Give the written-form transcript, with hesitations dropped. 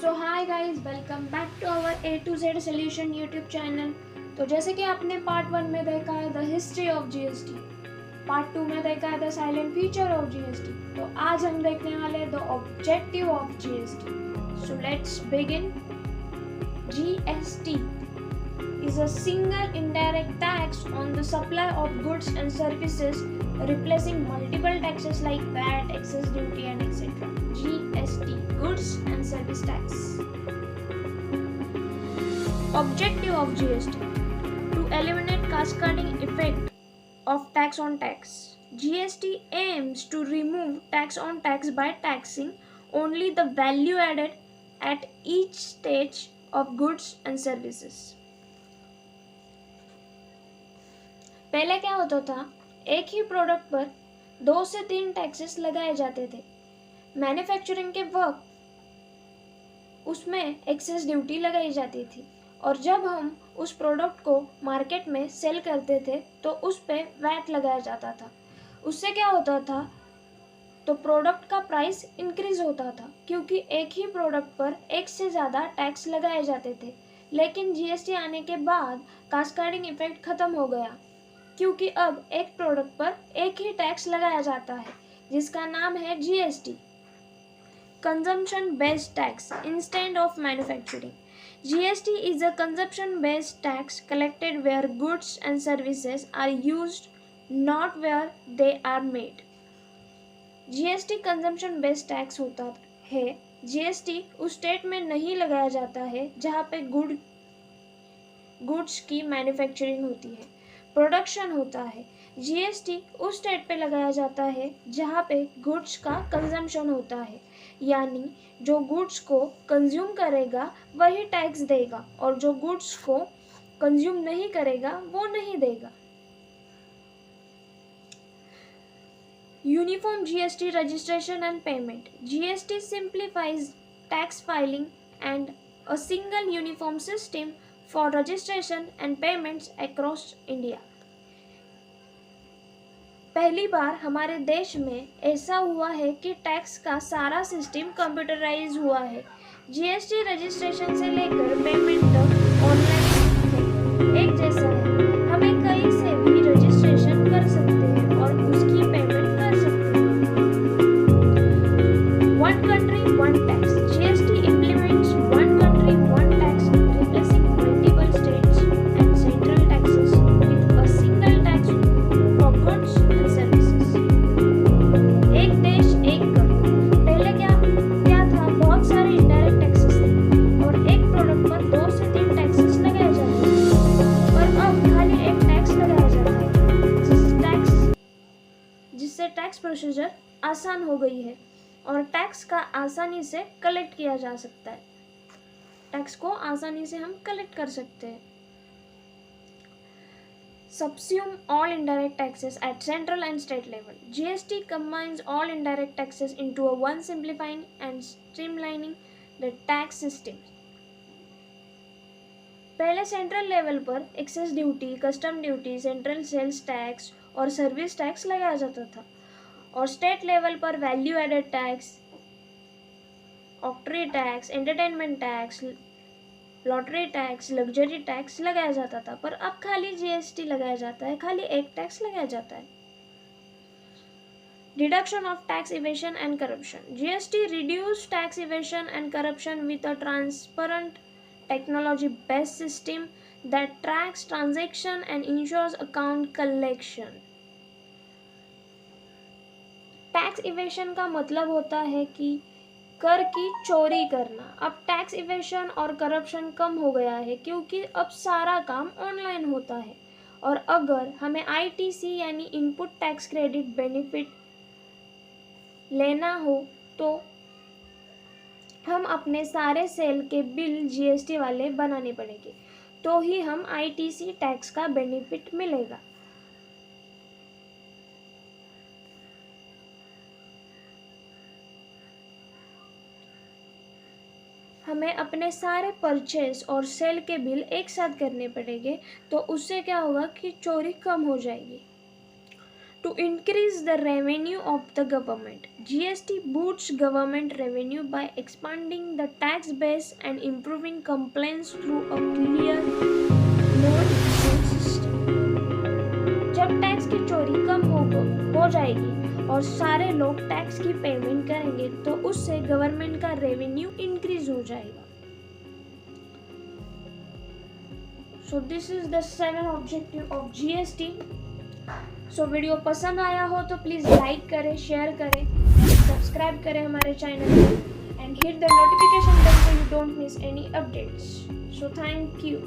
So hi guys, welcome back to our A to Z solution YouTube channel. तो जैसे कि आपने part 1 में देखा है the history of GST, part 2 में देखा है the silent feature of GST, तो आज हम देखने वाले हैं the objective of GST. So let's begin. GST is a single indirect tax on the supply of goods and services, replacing multiple taxes like VAT, excess duty, and etc. GST, Goods and Service Tax. Objective of GST: to eliminate cascading effect of tax on tax. GST aims to remove tax on tax by taxing only the value added at each stage of goods and services. पहले क्या होता था, एक ही product पर 2 से 3 taxes लगाए जाते थे। मैन्युफैक्चरिंग के वक्त उसमें एक्सेस ड्यूटी लगाई जाती थी और जब हम उस प्रोडक्ट को मार्केट में सेल करते थे तो उस पे वैट लगाया जाता था। उससे क्या होता था, तो प्रोडक्ट का प्राइस इंक्रीज होता था क्योंकि एक ही प्रोडक्ट पर एक से ज़्यादा टैक्स लगाए जाते थे। लेकिन जीएसटी आने के बाद कास्केडिंग इफेक्ट ख़त्म हो गया क्योंकि अब एक प्रोडक्ट पर एक ही टैक्स लगाया जाता है जिसका नाम है GST, consumption based tax instead of manufacturing. GST is a consumption based tax collected where goods and services are used, not where they are made. GST consumption based tax होता है। जीएसटी उस state में नहीं लगाया जाता है जहाँ पे गुड्स की मैन्युफैक्चरिंग होती है, प्रोडक्शन होता है। जीएसटी उस स्टेट पे लगाया जाता है जहाँ पे गुड्स का कंजम्पशन होता है, यानी जो गुड्स को कंज्यूम करेगा वही टैक्स देगा और जो गुड्स को कंज्यूम नहीं करेगा वो नहीं देगा। Uniform GST registration and payment. GST simplifies tax filing and a single uniform system for registration and payments across India. पहली बार हमारे देश में ऐसा हुआ है कि टैक्स का सारा सिस्टम कंप्यूटराइज हुआ है। जीएसटी रजिस्ट्रेशन से लेकर पेमेंट तक ऑनलाइन एक जैसा है। हमें कहीं से भी रजिस्ट्रेशन कर सकते हैं और उसकी पेमेंट कर सकते हैं। One country one tax. GST implements one country one tax, replacing multiple states and central taxes with a single tax for goods and services. एक देश एक कर। पहले क्या था, बहुत सारे इनडायरेक्ट टैक्सेस थे और एक प्रोडक्ट पर 2 से 3 टैक्सेस लगाए जाते थे, पर अब खाली एक टैक्स लगाया जाता है जिससे टैक्स प्रोसीजर आसान हो गई है और टैक्स का आसानी से कलेक्ट किया जा सकता है। टैक्स को आसानी से हम कलेक्ट कर सकते हैं। Subsume all indirect taxes at central and state level. GST combines all indirect taxes into a one, simplifying and streamlining the tax system. पहले सेंट्रल लेवल पर excise duty, custom duty, central sales tax और service tax लगाया जाता था और state level पर value added tax, octroi tax, entertainment tax, lottery tax, luxury tax लगाया जाता था, पर अब खाली जीएसटी लगाया जाता है, खाली एक टैक्स लगाया जाता है। Reduction of tax evasion and corruption. GST reduce tax evasion and corruption with a transparent technology based system that tracks transaction and ensures account collection. Tax evasion का मतलब होता है कि कर की चोरी करना। अब टैक्स इवेशन और करप्शन कम हो गया है क्योंकि अब सारा काम ऑनलाइन होता है और अगर हमें आईटीसी यानी इनपुट टैक्स क्रेडिट बेनिफिट लेना हो तो हम अपने सारे सेल के बिल जीएसटी वाले बनाने पड़ेंगे, तो ही हम आईटीसी टैक्स का बेनिफिट मिलेगा। हमें अपने सारे परचेज और सेल के बिल एक साथ करने पड़ेंगे, तो उससे क्या होगा कि चोरी कम हो जाएगी। to increase the revenue of the government. GST boosts government revenue by expanding the tax base and improving compliance through a clear notification system. जब टैक्स की चोरी कम हो जाएगी और सारे लोग टैक्स की पेमेंट करेंगे तो उससे गवर्नमेंट का रेवेन्यू इंक्रीज हो जाएगा. So this is the 7 objective of GST. So video पसंद आया हो तो प्लीज़ लाइक करें, शेयर करें, सब्सक्राइब करें हमारे चैनल को and hit the notification bell so you don't miss any updates. So thank you.